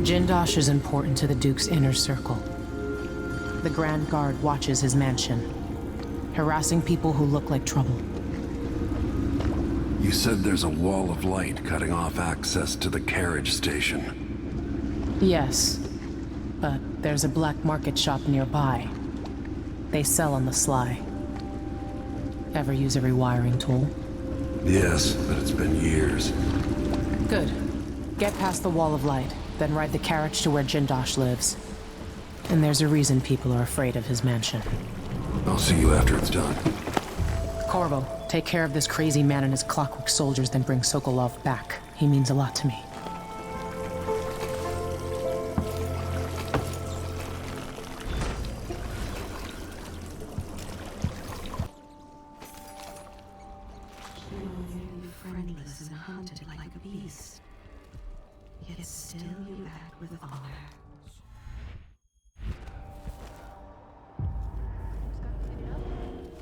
Jindosh is important to the Duke's inner circle. The Grand Guard watches his mansion, harassing people who look like trouble. You said there's a wall of light cutting off access to the carriage station. Yes, but there's a black market shop nearby. They sell on the sly. Ever use a rewiring tool? Yes, but it's been years. Good. Get past the wall of light, then ride the carriage to where Jindosh lives. And there's a reason people are afraid of his mansion. I'll see you after it's done. Corvo, take care of this crazy man and his clockwork soldiers, then bring Sokolov back. He means a lot to me. Friendless and hunted like a beast. Yet still you act with honor.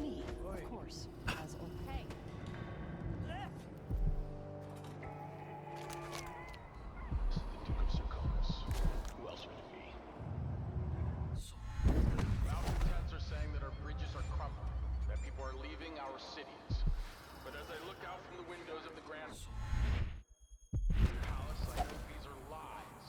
Me, of course. As okay. This is the Duke of Sokolov. Who else would it be? Malcontents are saying that our bridges are crumbling, that people are leaving our cities. But as I look out from the windows of the Grand Palace, I think these are lies.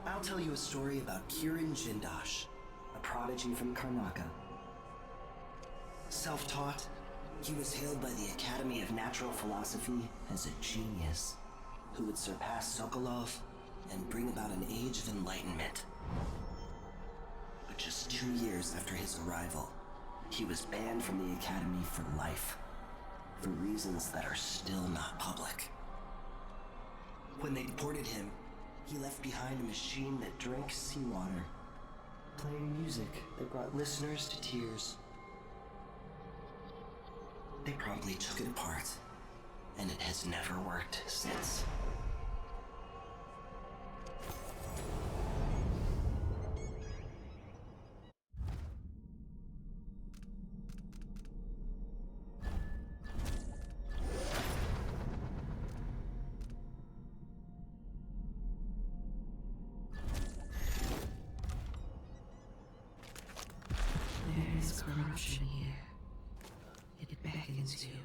I'll tell you a story about Kirin Jindosh, a prodigy from Karnaka. Self-taught, he was hailed by the Academy of Natural Philosophy as a genius who would surpass Sokolov and bring about an age of enlightenment. But just 2 years after his arrival, he was banned from the Academy for life, for reasons that are still not public. When they deported him, he left behind a machine that drank seawater, playing music that brought listeners to tears. They probably took it apart, and it has never worked since. There is corruption here. It beckons you,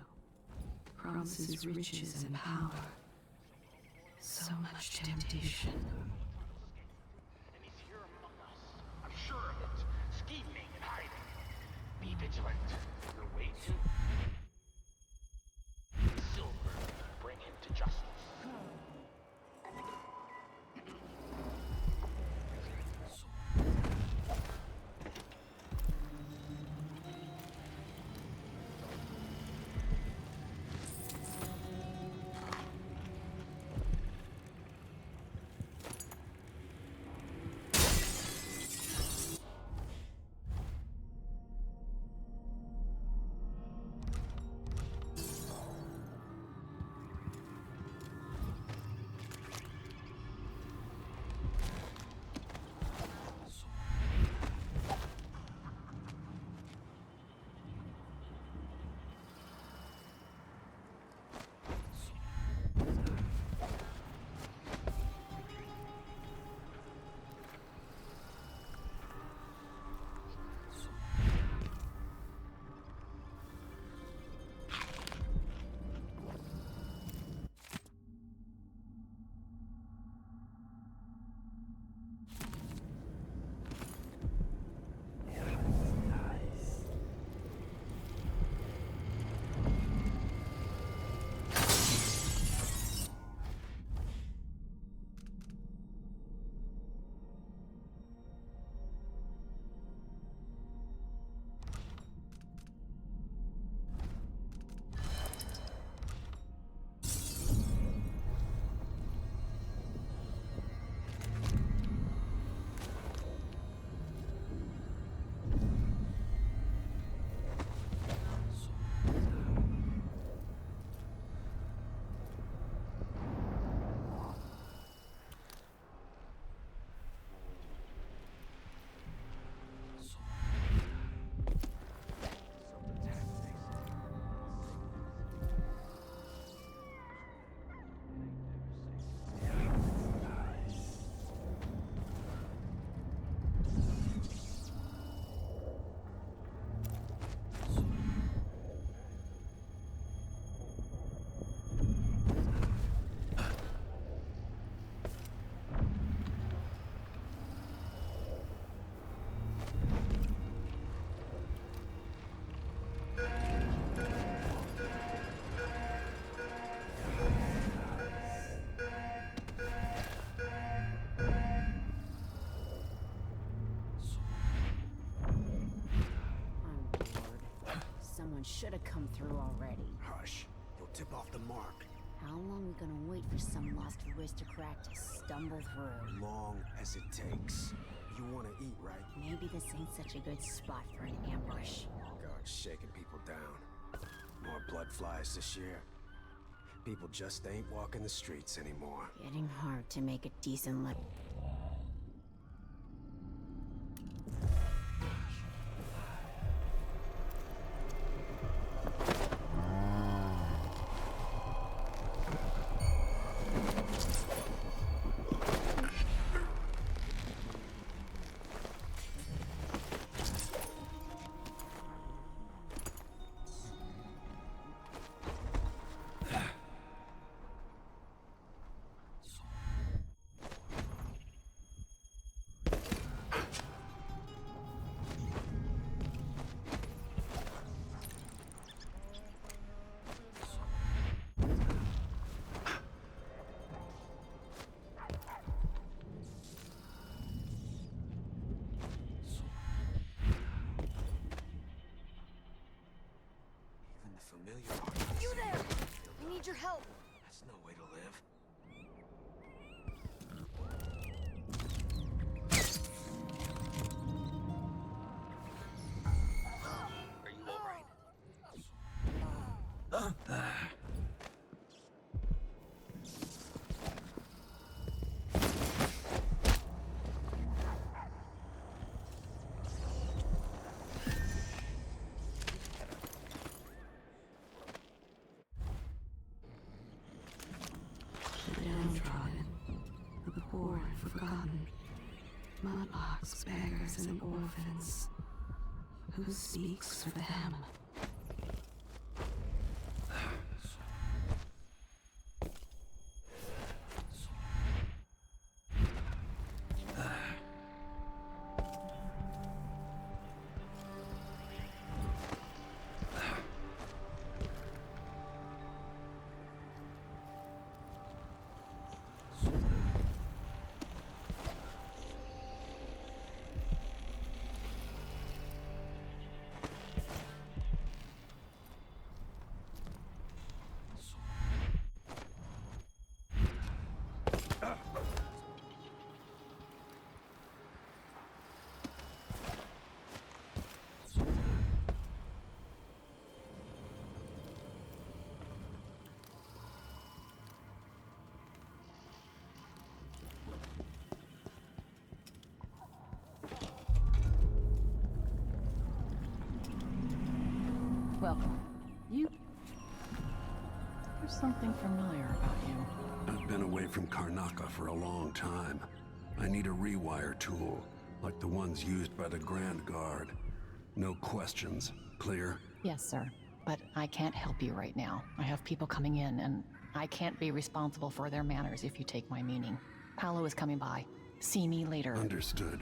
promises riches and power. So much temptation. And he's here among us. I'm sure of it. Scheming and hiding. Be vigilant. Your way to Silver. Bring him to justice. Someone should have come through already. Hush. You'll tip off the mark. How long we gonna wait for some lost aristocrat to stumble through? Long as it takes. You wanna eat, right? Maybe this ain't such a good spot for an ambush. God's shaking people down. More blood flies this year. People just ain't walking the streets anymore. Getting hard to make a decent living. Even the familiar art. You there! I need your help. That's no way to live. Are you alright? The downtrodden, the poor and forgotten, mudlarks, beggars, and orphans. Who speaks for them? Welcome. You... There's something familiar about you. I've been away from Karnaca for a long time. I need a rewire tool, like the ones used by the Grand Guard. No questions. Clear? Yes, sir. But I can't help you right now. I have people coming in, and I can't be responsible for their manners if you take my meaning. Paolo is coming by. See me later. Understood.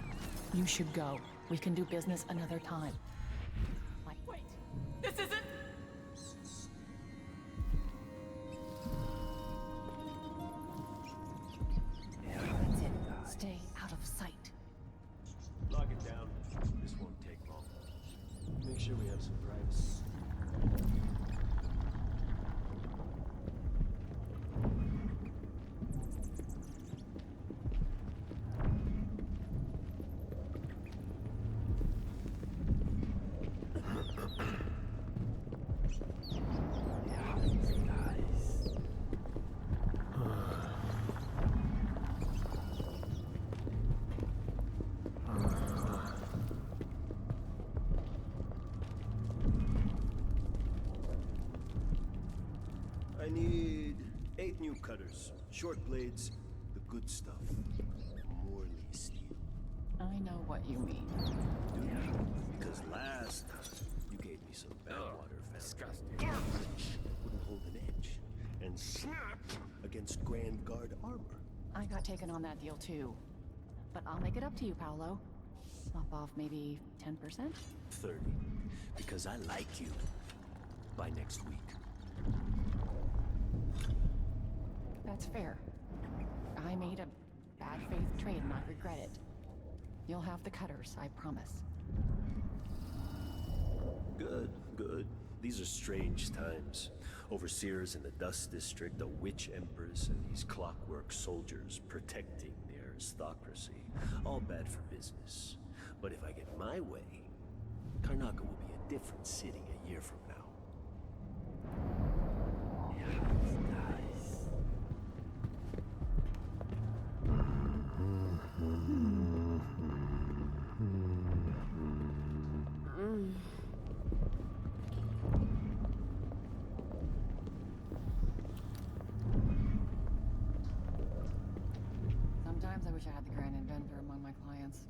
You should go. We can do business another time. Wait! This isn't... That's it. Stay out of sight. Lock it down. This won't take long. Make sure we have some privacy. I need 8 new cutters, short blades, the good stuff. Morley steel. I know what you mean. Because last time you gave me some backwater disgusting garbage that wouldn't hold an edge and snap against Grand Guard armor. I got taken on that deal too. But I'll make it up to you, Paolo. Lop off maybe 10%? 30. Because I like you. By next week. That's fair. I made a bad faith trade and I regret it. You'll have the cutters, I promise. Good, good. These are strange times. Overseers in the Dust District, a witch empress, and these clockwork soldiers protecting the aristocracy. All bad for business. But if I get my way, Karnaca will be a different city a year from now. Sometimes I wish I had the Grand Inventor among my clients.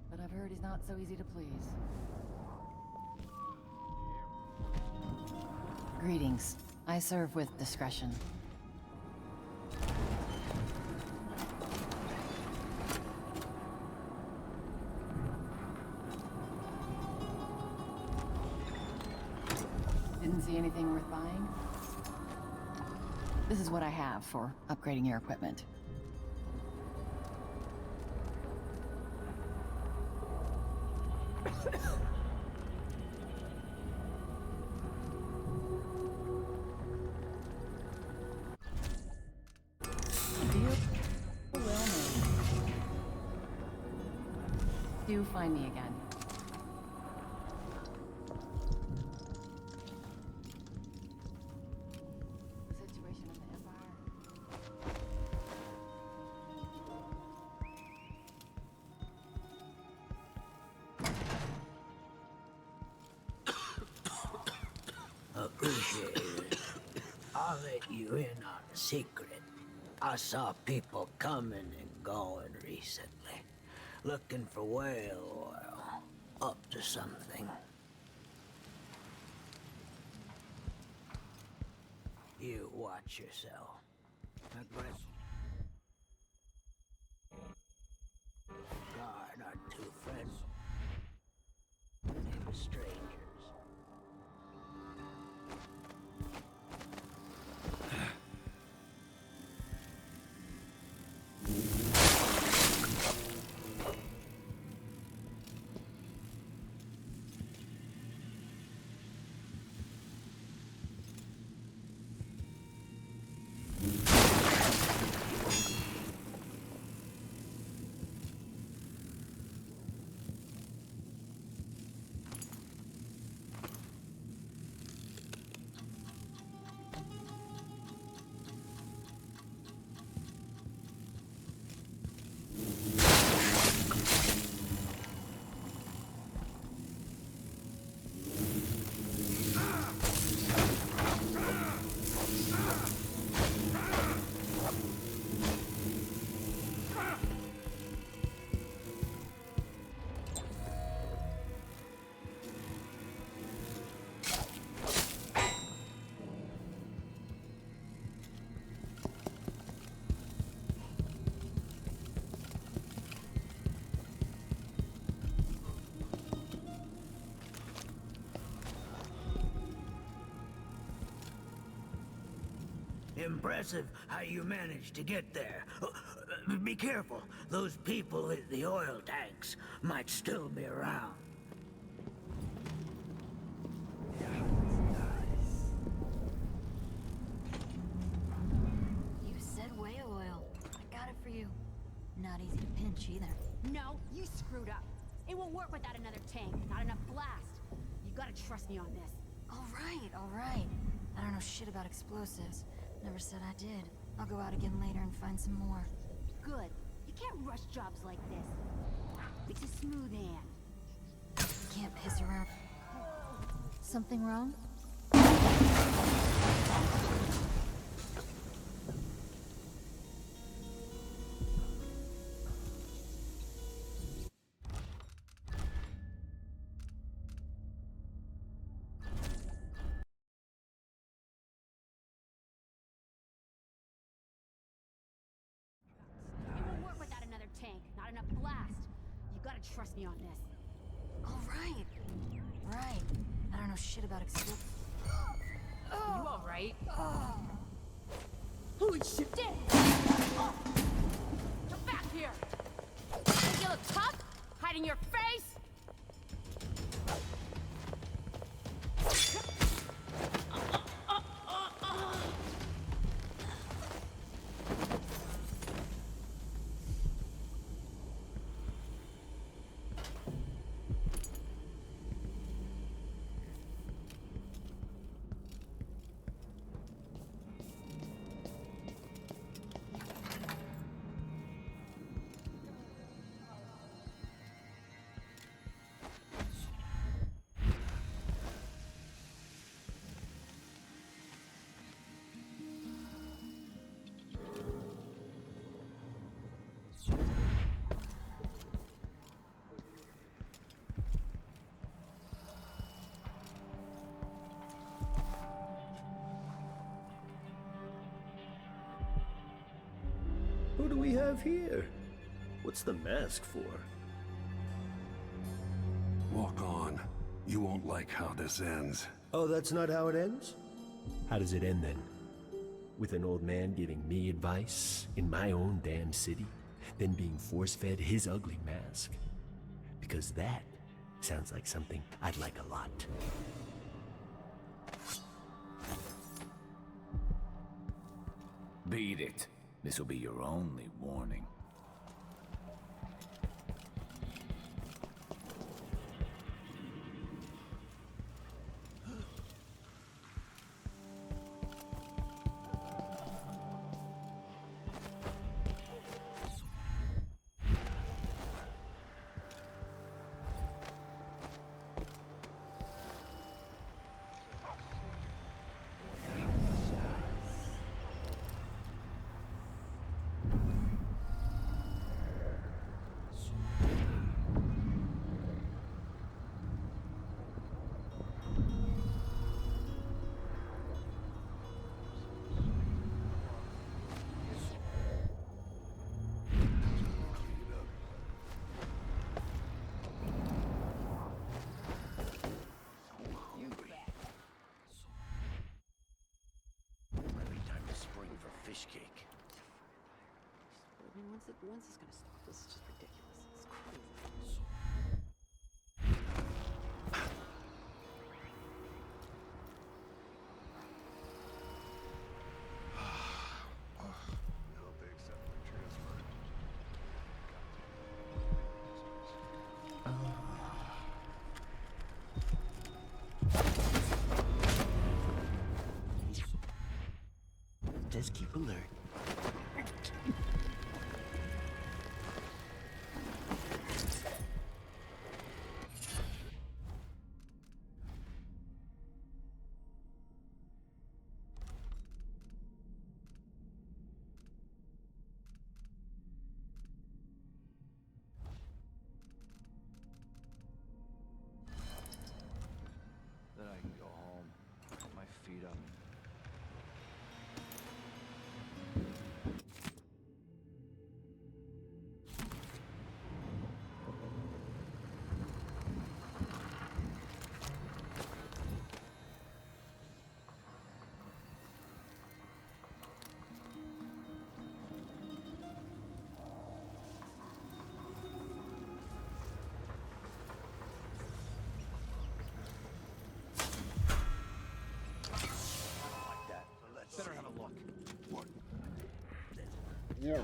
But I've heard he's not so easy to please. Greetings. I serve with discretion. Didn't see anything worth buying? This is what I have for upgrading your equipment. Do find me again. Situation in the Empire. Appreciate it. I'll let you in on a secret. I saw people coming and going recently, looking for whale oil, up to something. You watch yourself. Aggressive. Guard our two friends. They were strangers. Impressive how you managed to get there. Be careful. Those people in the oil tanks might still be around. You said whale oil. I got it for you. Not easy to pinch either. No, you screwed up. It won't work without another tank, not enough blast. You gotta trust me on this. All right. I don't know shit about explosives. Never said I did. I'll go out again later and find some more. Good. You can't rush jobs like this. It's a smooth hand. Can't piss around. Something wrong? Tank, not enough blast. You gotta trust me on this. All right. I don't know shit about explosives. You all right? Holy shit! Oh. Come back here! Think you look tough? Hiding your face? Who do we have here? What's the mask for? Walk on. You won't like how this ends. Oh, that's not how it ends? How does it end then? With an old man giving me advice in my own damn city, then being force-fed his ugly mask? Because that sounds like something I'd like a lot. Beat it. This'll be your only warning. Fish cake. I mean, when's this gonna stop? This is just ridiculous. It's crazy. Just keep alert. Then I can go home, put my feet up. Better have a look. What? Yeah.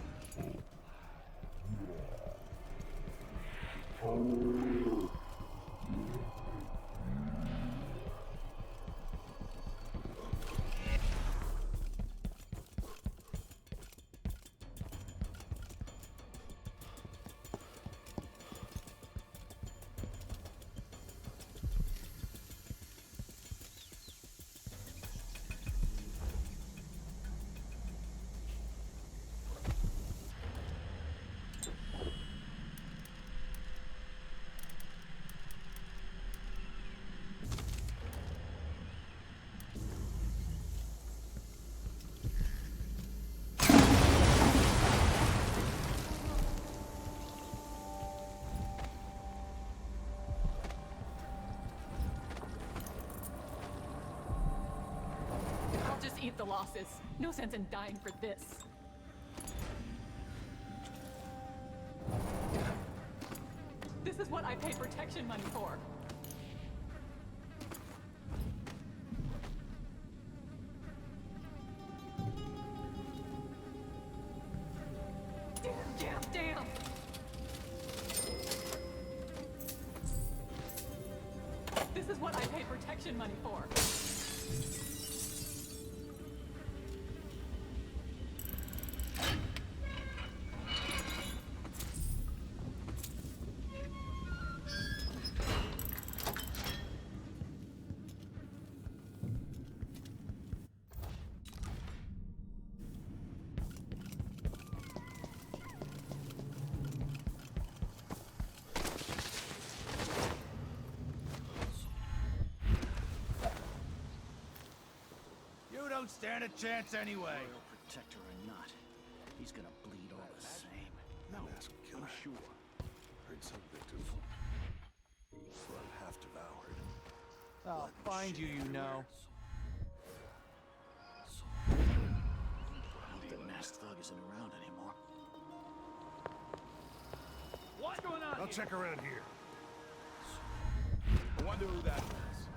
I'll just eat the losses. No sense in dying for this. This is what I pay protection money for. Damn! This is what I pay protection money for. You don't stand a chance anyway. Royal protector or not, he's gonna bleed all find you, you know. The masked thug isn't around anymore. What's going on? I'll check around here. I wonder who that is.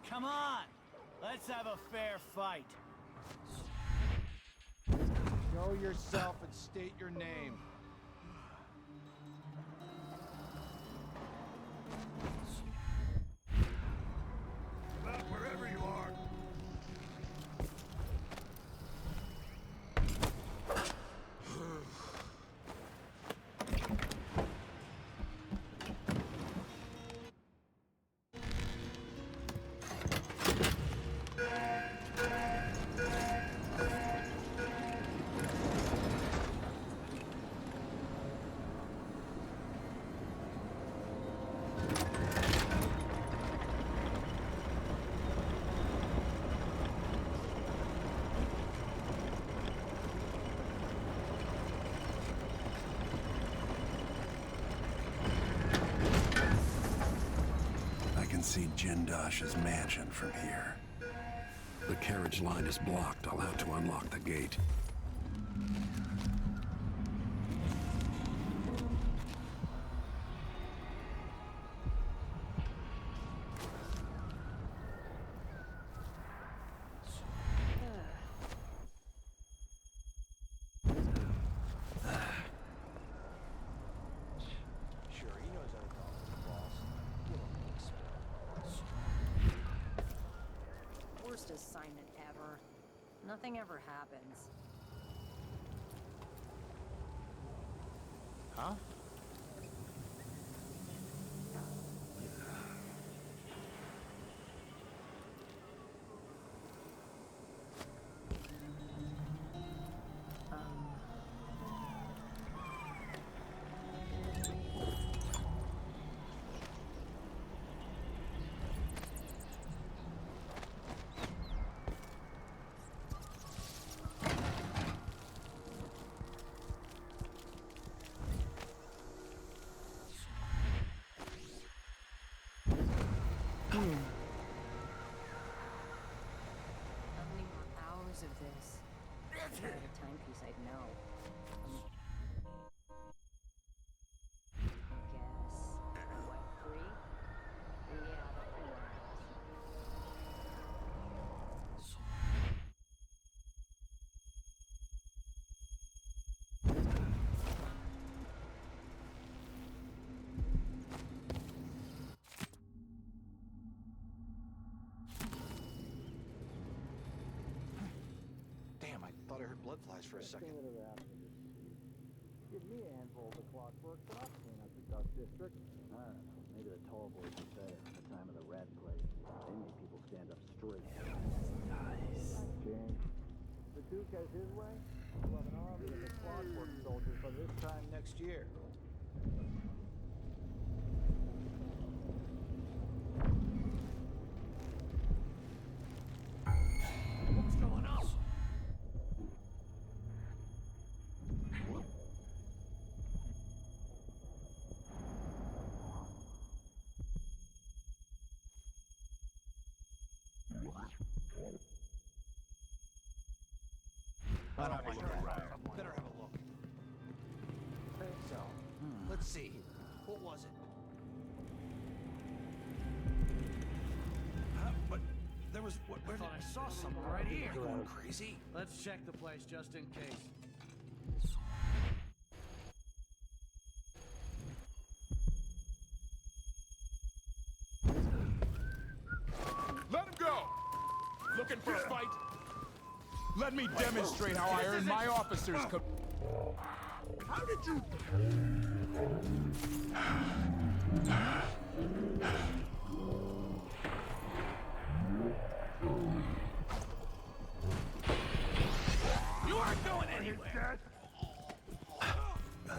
Come on! Let's have a fair fight. Show yourself and state your name. About wherever you are. I can see Jindosh's mansion from here. The carriage line is blocked. I'll have to unlock the gate. Sure, he knows how to talk to the boss. Give him a spell. Worst assignment ever. Nothing ever happens. Huh? How many more hours of this? If I had a timepiece, I'd know. Guess. What, 3? Yeah, but 4 hours. Damn, I thought I heard blood flies for a second. Give me a handful of the clockwork, but I'll clean up the dust district. I don't know. Maybe the tall boys were better at the time of the rat plague. They made people stand up straight. Nice. James. The Duke has his way. We'll have an army of the clockwork soldiers by this time next year. What's going on? I don't like that. Better have a look. So, let's see. What was it? But there was what? Where I saw something right here. Am I going crazy? Let's check the place just in case. Let him go! Looking for a fight? Let me demonstrate how I earn my officers' How did you... You aren't going anywhere!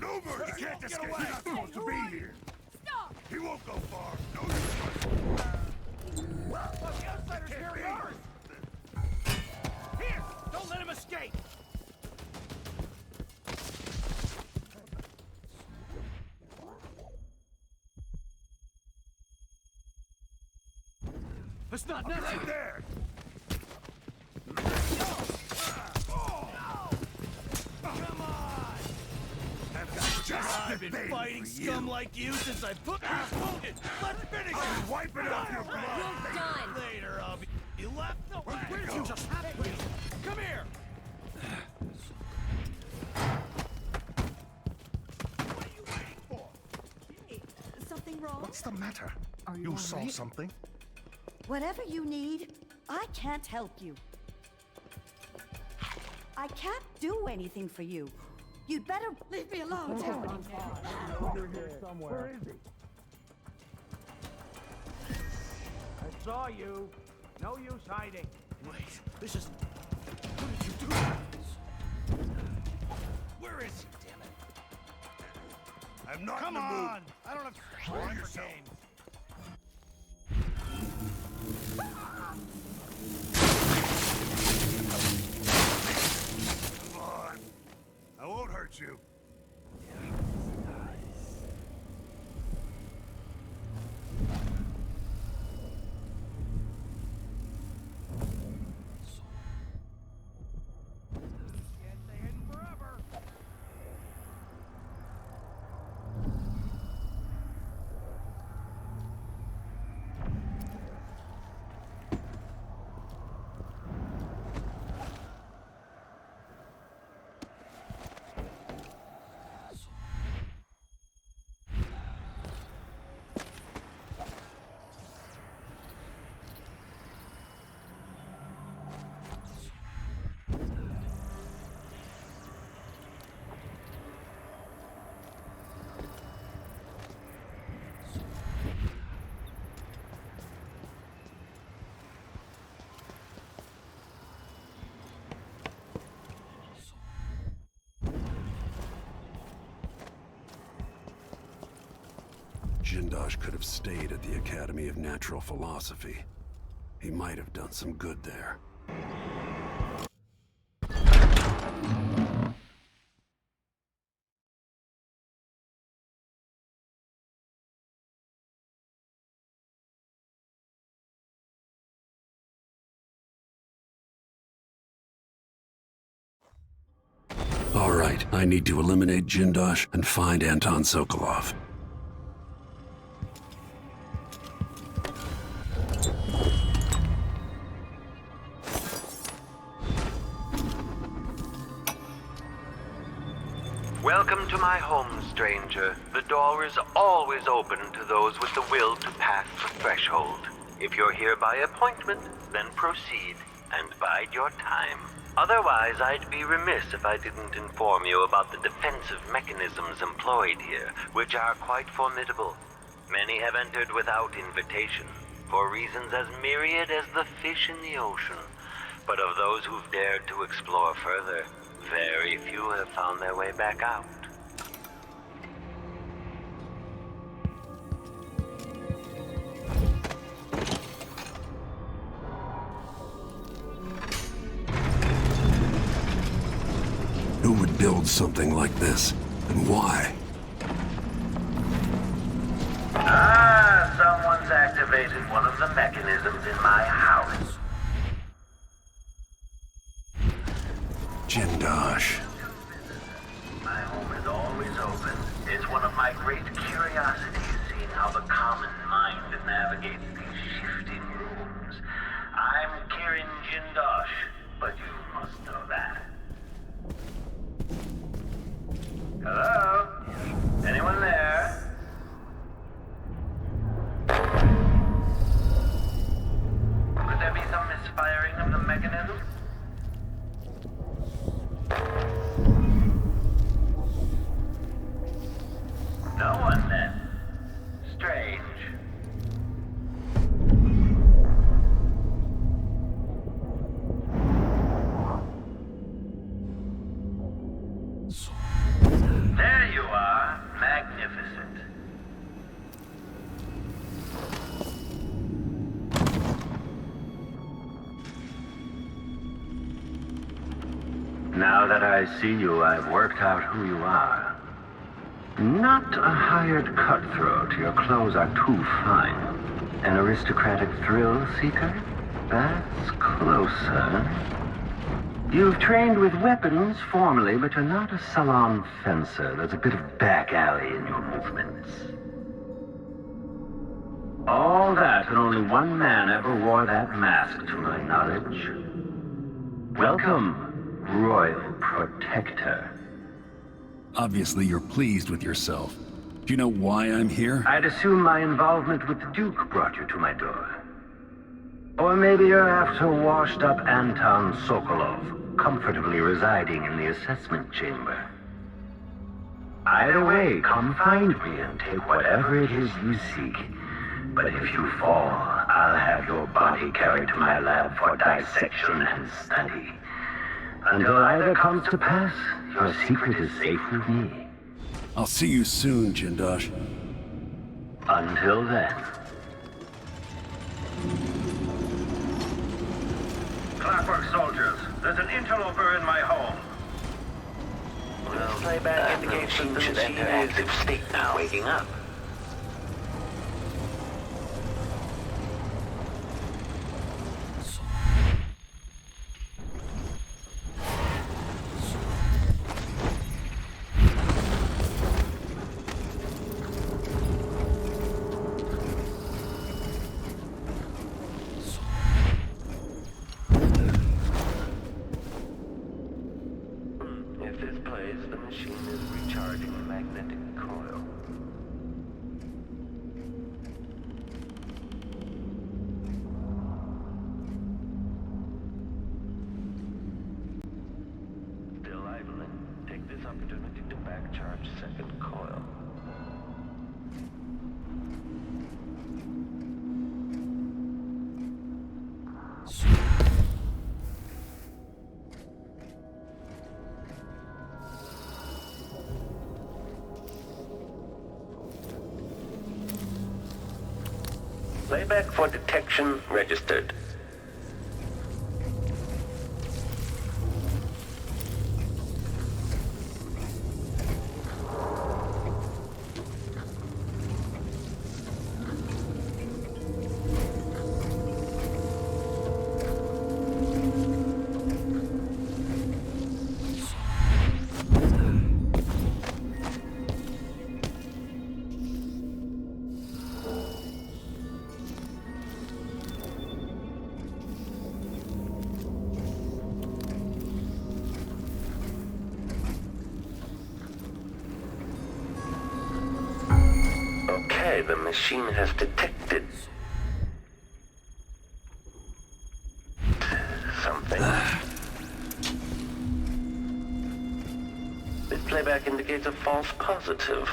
No mercy! You can't escape! You're not supposed to be here! Stop! He won't go far! No, you Well, the outsiders carry ours! Here! Don't let him escape! It's not nothing. Right there! Come on! I've been fighting scum like you since I put you wounded. Let's finish it. Wipe it off your blood! You're done. Later, I'll be. You left the way. Where did you just have it? Come here. What are you waiting for? Hey, something wrong? What's the matter? Are you You all saw right? something? Whatever you need, I can't help you. I can't do anything for you. You'd better leave me alone. Over here somewhere. Where is he? I saw you. No use hiding. Wait, this is. How did you do that? Where is he? Damn it! I'm not Come in the mood. on! I don't have time Hold for yourself. games. Come on. I won't hurt you. Can't stay hidden forever. Jindosh could have stayed at the Academy of Natural Philosophy. He might have done some good there. All right, I need to eliminate Jindosh and find Anton Sokolov. Welcome to my home, stranger. The door is always open to those with the will to pass the threshold. If you're here by appointment, then proceed and bide your time. Otherwise, I'd be remiss if I didn't inform you about the defensive mechanisms employed here, which are quite formidable. Many have entered without invitation, for reasons as myriad as the fish in the ocean. But of those who've dared to explore further, very few have found their way back out. Who would build something like this, and why? Ah, someone's activated one of the mechanisms in my house. Jindosh. My home is always open. It's one of my great curiosities, seeing how the common mind navigates these shifting rooms. I'm Kirin Jindosh, but you must know that. Hello? Anyone there? Could there be some misfiring of the mechanism? No one then. Strange. There you are. Magnificent. Now that I see you, I've worked out who you are. Not a hired cutthroat. Your clothes are too fine. An aristocratic thrill seeker? That's closer. You've trained with weapons formerly, but you're not a salon fencer. There's a bit of back alley in your movements. All that, and only one man ever wore that mask, to my knowledge. Welcome, Royal Protector. Obviously, you're pleased with yourself. Do you know why I'm here? I'd assume my involvement with the Duke brought you to my door. Or maybe you're after washed-up Anton Sokolov, comfortably residing in the assessment chamber. Either way, come find me and take whatever it is you seek. But if you fall, I'll have your body carried to my lab for dissection and study. Until either comes to pass, your secret is safe with me. I'll see you soon, Jindosh. Until then. Clockwork soldiers, there's an interloper in my home. Well, playback indicates that the machine enter active state now. Waking up. Playback for detection registered. Okay, the machine has detected something. This playback indicates a false positive.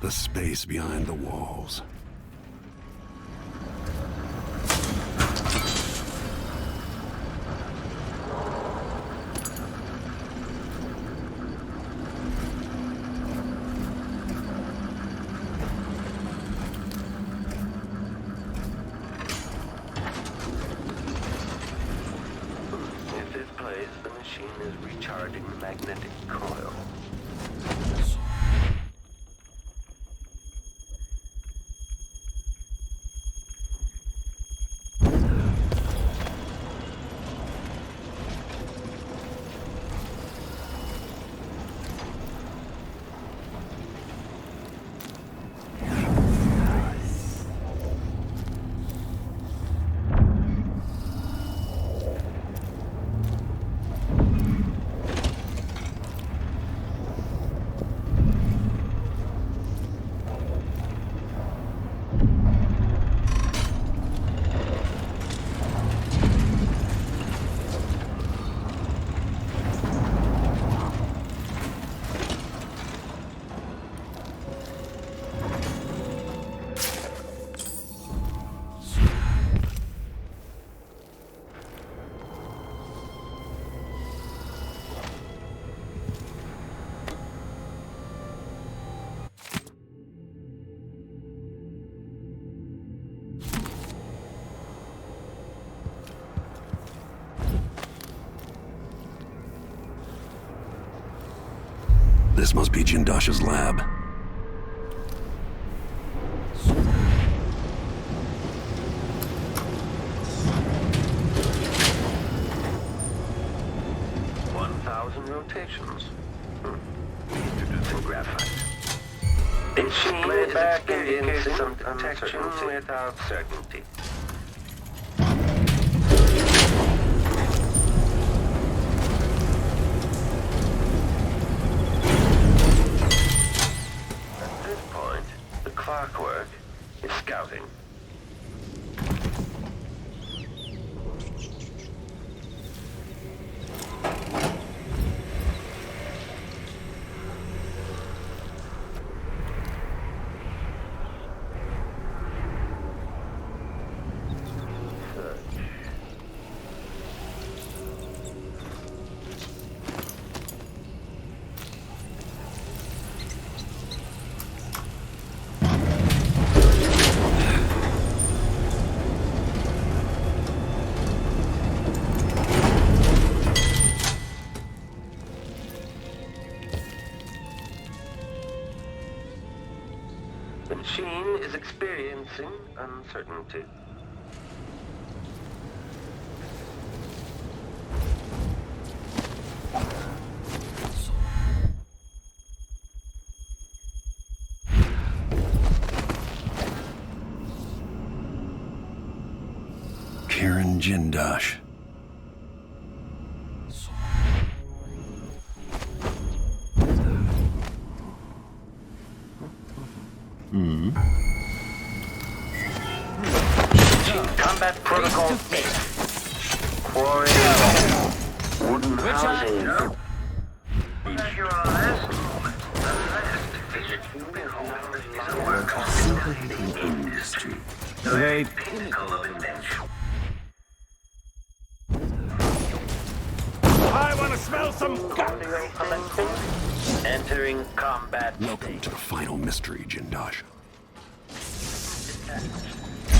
The space behind the walls. If this plays, the machine is recharging the magnetic coil. This must be Jindosh's lab. Rotations. Introducing graphite. Machine playback indicates some detection without certainty. At this point, the clockwork is scouting. The machine is experiencing uncertainty. Kirin Jindosh. Combat protocol quarry wooden housing. The work of scintillating industry. The very pinnacle of invention. I want to smell some Entering combat. Welcome to the final mystery, Jindosh.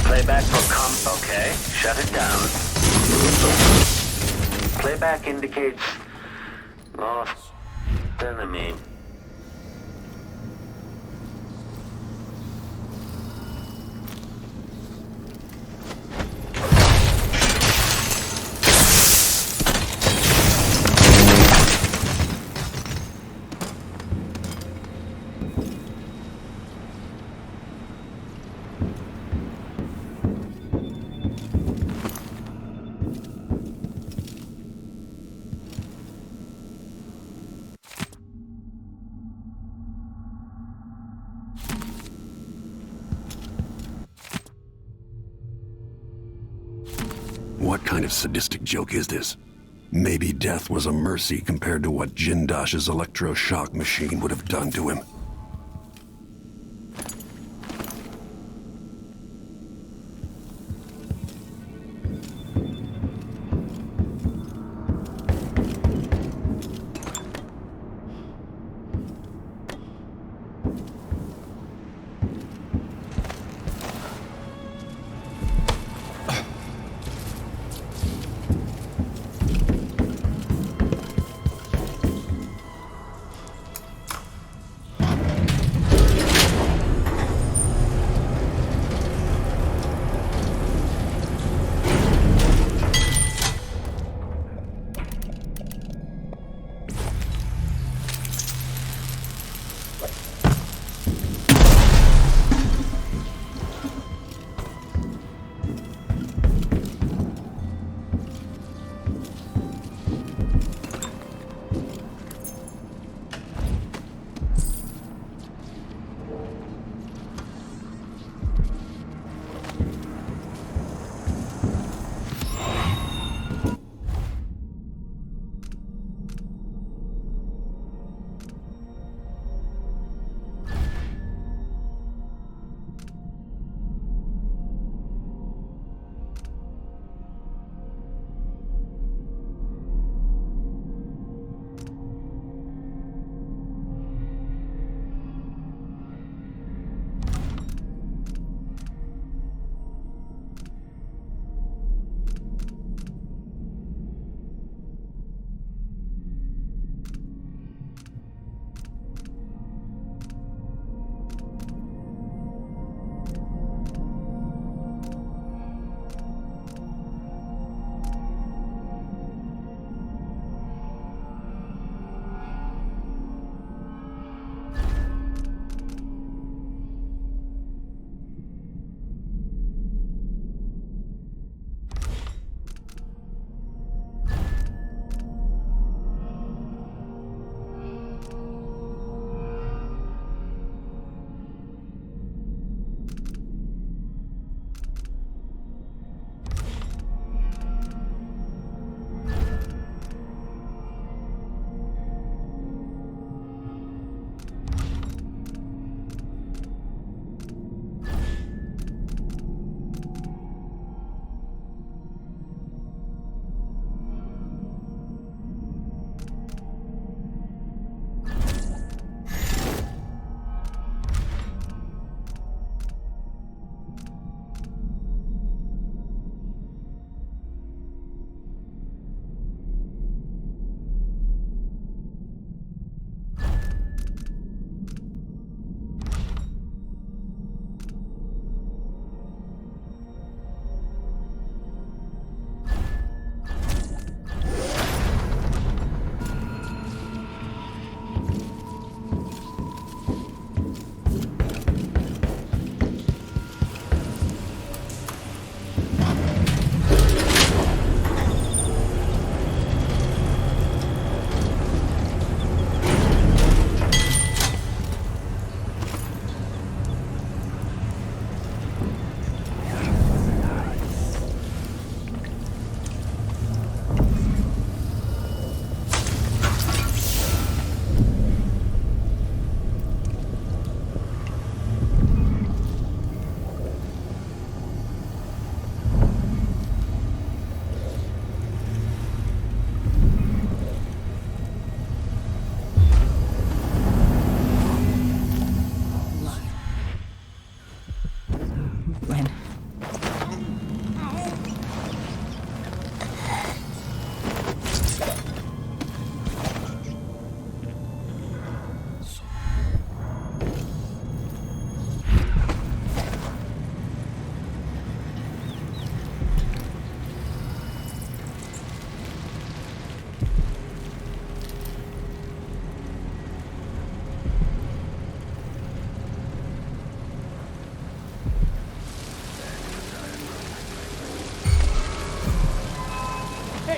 Playback for okay, shut it down. Playback indicates lost enemy. What kind of sadistic joke is this? Maybe death was a mercy compared to what Jindosh's electroshock machine would have done to him.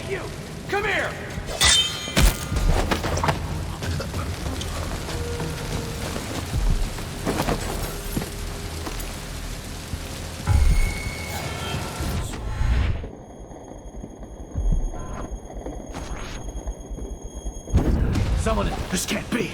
Hey, you! Come here! Someone in... This can't be.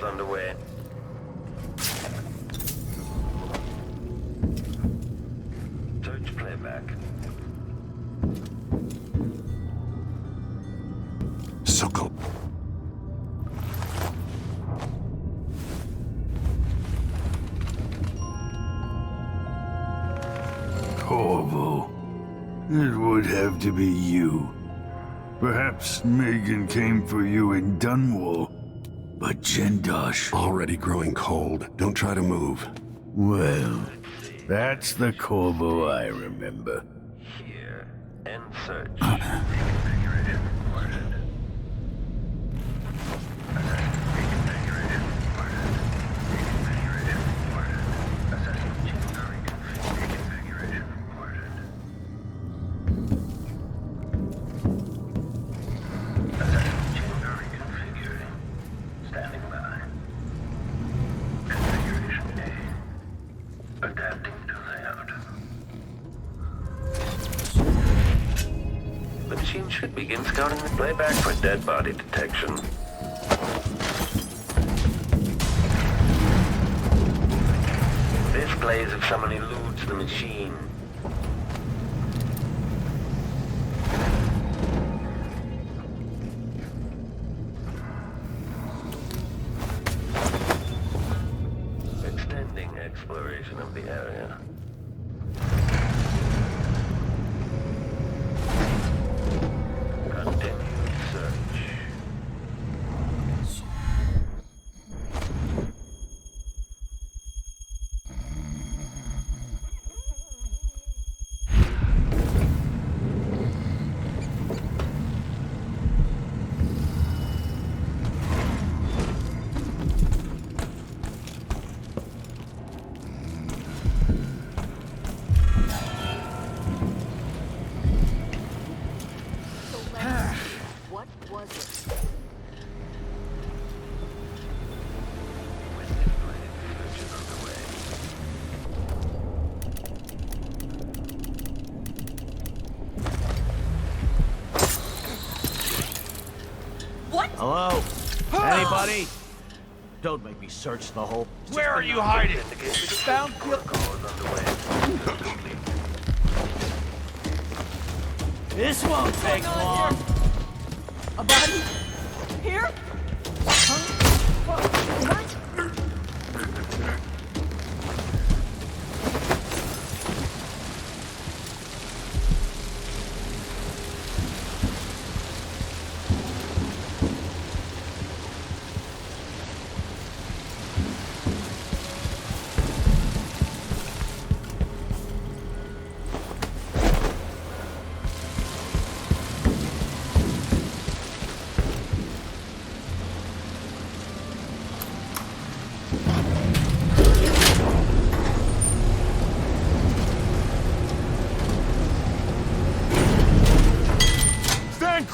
Underway. Search playback. Sokol. Corvo. It would have to be you. Perhaps Megan came for you in Dunwall. But Jindosh... Already growing cold. Don't try to move. Well, that's the Corvo I remember. Here. End search. The machine should begin scouting the playback for dead body detection. This plays if someone eludes the machine. Extending exploration of the area. Continued search. What was it? What? Hello? Anybody? Don't make me search the whole... Where are you hiding? Found This won't take long. A body? Here? What?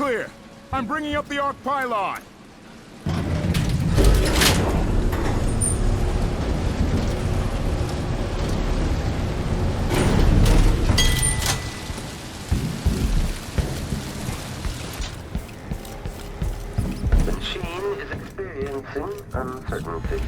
clear. I'm bringing up the arc pylon. The machine is experiencing uncertainty.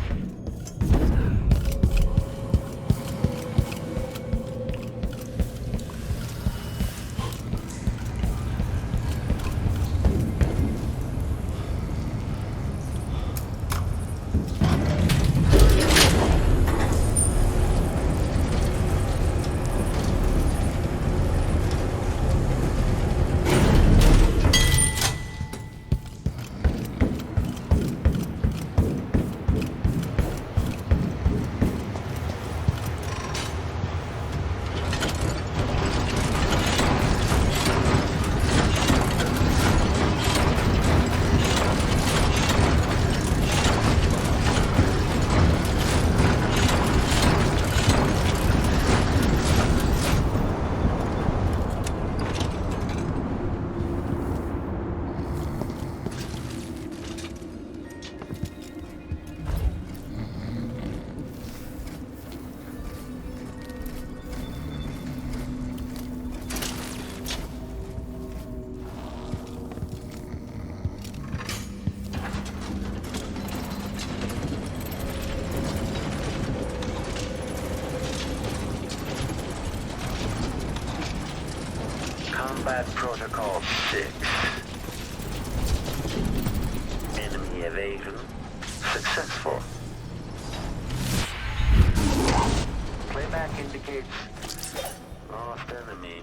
Combat Protocol 6. Enemy evasion successful. Playback indicates lost enemy.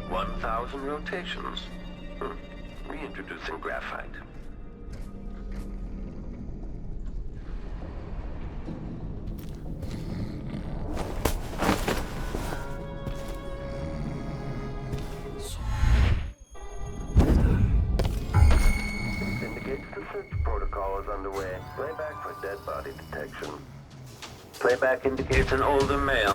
"1,000 rotations. Reintroducing graphite. Indicates the search protocol is underway. Playback for dead body detection. Playback indicates an older male.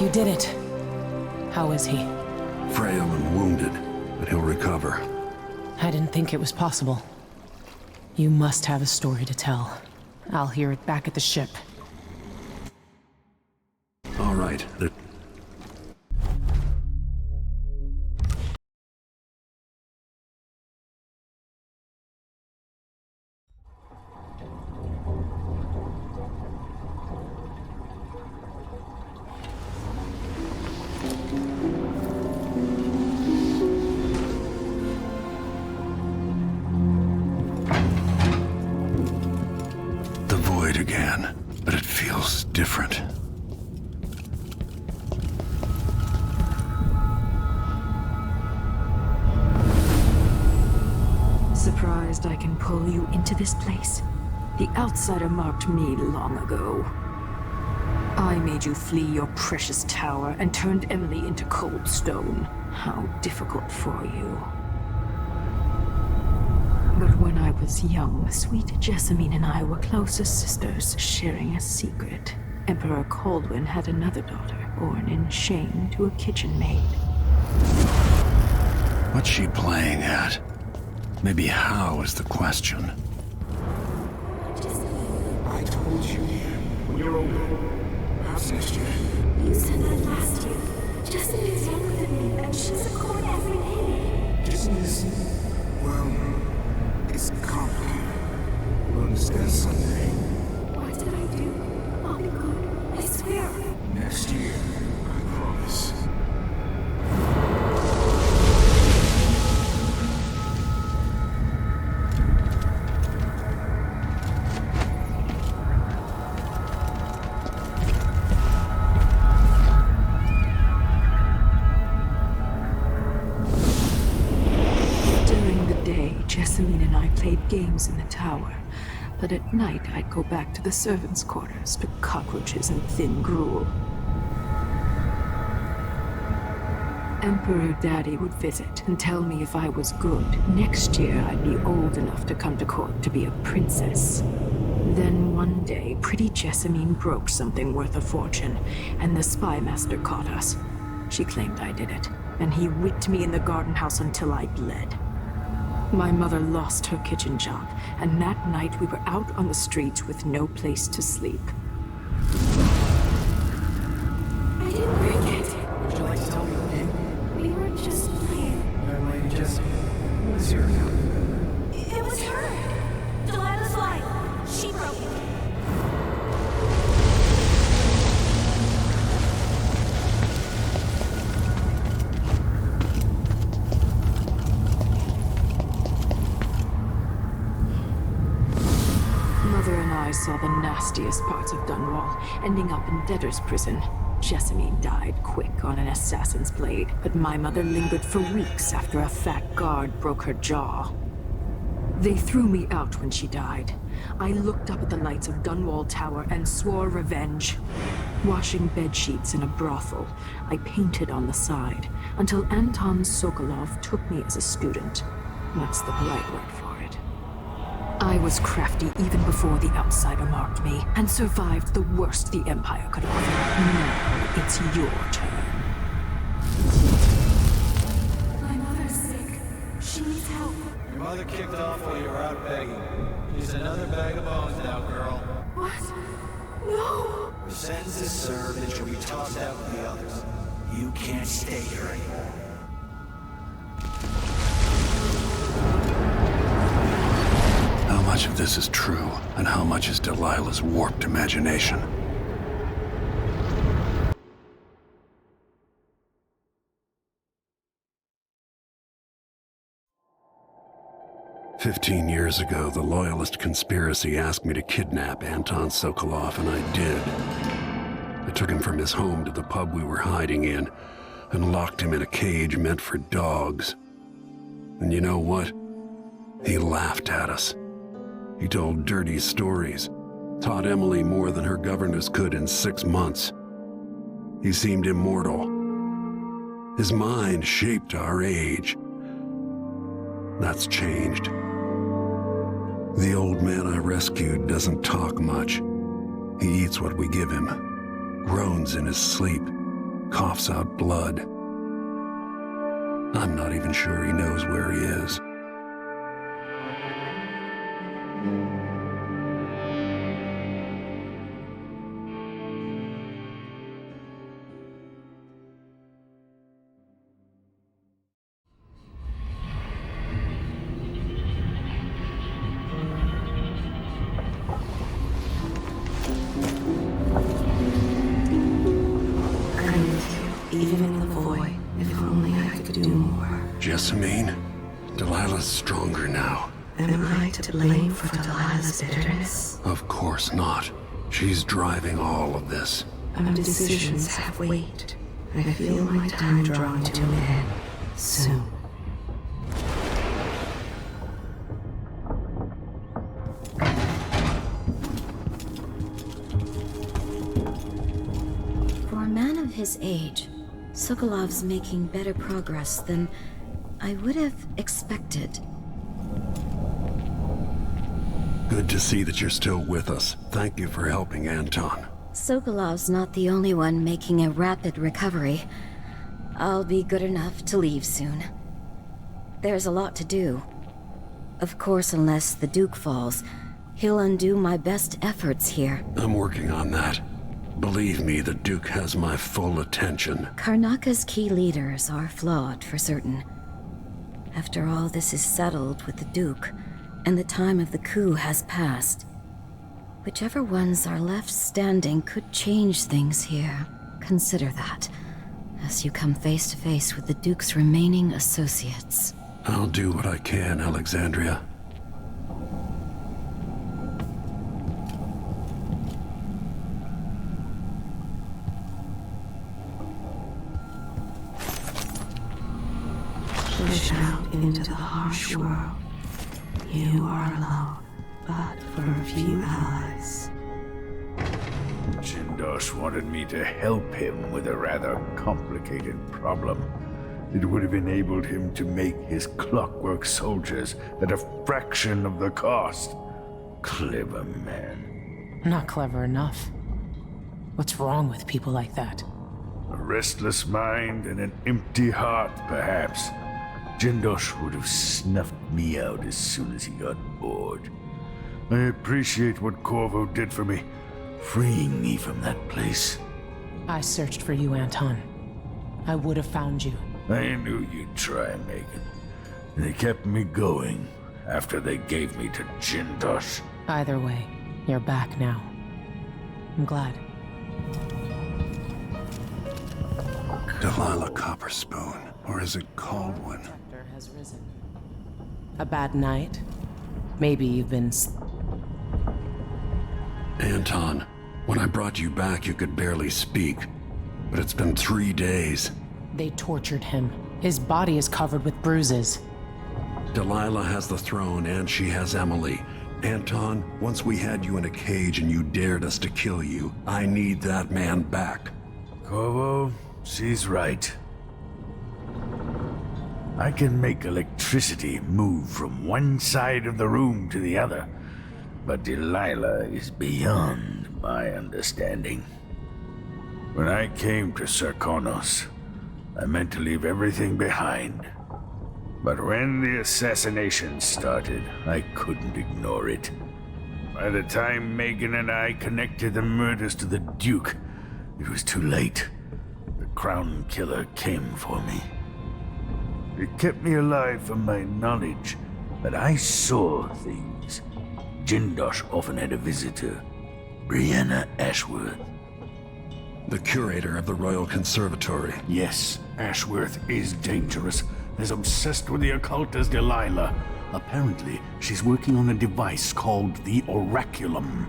You did it. How is he? Frail and wounded, but he'll recover. I didn't think it was possible. You must have a story to tell. I'll hear it back at the ship. All right. different. Surprised I can pull you into this place? The outsider marked me long ago. I made you flee your precious tower and turned Emily into cold stone. How difficult for you. But when I was young, sweet Jessamine and I were close as sisters, sharing a secret. Emperor Kaldwin had another daughter, born in shame to a kitchen maid. What's she playing at? Maybe how is the question. I told you, when you're older, perhaps next year. You said that last year. Jessamine is younger than me, and she's a court every day. Jessamine is, well, it's complicated. You'll understand someday. What did I do? I'll be good. I swear. Next year, I promise. Jessamine and I played games in the tower, but at night I'd go back to the servants' quarters to cockroaches and thin gruel. Emperor Daddy would visit and tell me if I was good. Next year I'd be old enough to come to court to be a princess. Then one day, pretty Jessamine broke something worth a fortune, and the spy master caught us. She claimed I did it, and he whipped me in the garden house until I bled. My mother lost her kitchen job, and that night we were out on the streets with no place to sleep. I didn't break it. Would you like to tell me your name? We were just playing. Young lady Jessamine, what is your account? It was her. Delilah's line. She broke it. I saw the nastiest parts of Dunwall, ending up in debtor's prison. Jessamine died quick on an assassin's blade, but my mother lingered for weeks after a fat guard broke her jaw. They threw me out when she died. I looked up at the lights of Dunwall Tower and swore revenge. Washing bedsheets in a brothel, I painted on the side, until Anton Sokolov took me as a student. That's the polite word for it. I was crafty even before the outsider marked me, and survived the worst the Empire could offer. Now it's your turn. My mother's sick. She needs help. Your mother kicked off while you were out begging. She's another bag of bones now, girl. What? No! Her sentence is served and she'll be tossed out with the others. You can't stay here anymore. How much of this is true, and how much is Delilah's warped imagination? "15 years ago, the Loyalist conspiracy asked me to kidnap Anton Sokolov, and I did. I took him from his home to the pub we were hiding in, and locked him in a cage meant for dogs. And you know what? He laughed at us. He told dirty stories, taught Emily more than her governess could in 6 months. He seemed immortal. His mind shaped our age. That's changed. The old man I rescued doesn't talk much. He eats what we give him, groans in his sleep, coughs out blood. I'm not even sure he knows where he is." Even in the void, if only I could do more. Jessamine, Delilah's stronger now. Am I to blame for Delilah's bitterness? Of course not. She's driving all of this. Our decisions have weight. I feel my time drawing to an end soon. For a man of his age, Sokolov's making better progress than I would have expected. Good to see that you're still with us. Thank you for helping Anton. Sokolov's not the only one making a rapid recovery. I'll be good enough to leave soon. There's a lot to do. Of course, unless the Duke falls, he'll undo my best efforts here. I'm working on that. Believe me, the Duke has my full attention. Karnaka's key leaders are flawed for certain. After all this is settled with the Duke, and the time of the coup has passed, whichever ones are left standing could change things here. Consider that, as you come face to face with the Duke's remaining associates. I'll do what I can, Alexandria. Push out into the harsh world. You are alone, but for a few allies. Jindosh wanted me to help him with a rather complicated problem. It would have enabled him to make his clockwork soldiers at a fraction of the cost. Clever man. Not clever enough. What's wrong with people like that? A restless mind and an empty heart, perhaps. Jindosh would have snuffed me out as soon as he got bored. I appreciate what Corvo did for me, freeing me from that place. I searched for you, Anton. I would have found you. I knew you'd try, Megan. They kept me going after they gave me to Jindosh. Either way, you're back now. I'm glad. Delilah Copperspoon, or is it Caldwin? Has risen. A bad night? Maybe you've been... Anton, when I brought you back, you could barely speak. But it's been 3 days. They tortured him. His body is covered with bruises. Delilah has the throne, and she has Emily. Anton, once we had you in a cage and you dared us to kill you, I need that man back. Corvo, she's right. I can make electricity move from one side of the room to the other, but Delilah is beyond my understanding. When I came to Serkonos, I meant to leave everything behind. But when the assassination started, I couldn't ignore it. By the time Megan and I connected the murders to the Duke, it was too late. The Crown Killer came for me. It kept me alive from my knowledge, but I saw things. Jindosh often had a visitor, Brianna Ashworth. The curator of the Royal Conservatory. Yes, Ashworth is dangerous, as obsessed with the occult as Delilah. Apparently, she's working on a device called the Oraculum.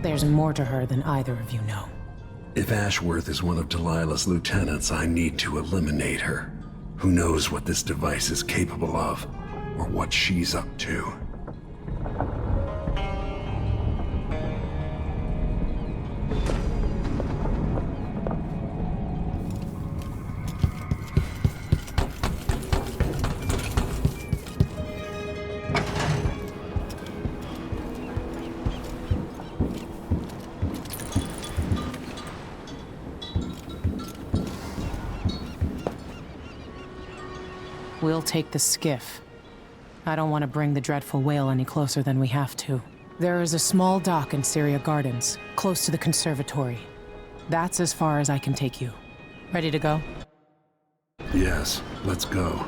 There's more to her than either of you know. If Ashworth is one of Delilah's lieutenants, I need to eliminate her. Who knows what this device is capable of, or what she's up to. We'll take the skiff. I don't want to bring the dreadful whale any closer than we have to. There is a small dock in Syria Gardens, close to the conservatory. That's as far as I can take you. Ready to go? Yes, let's go.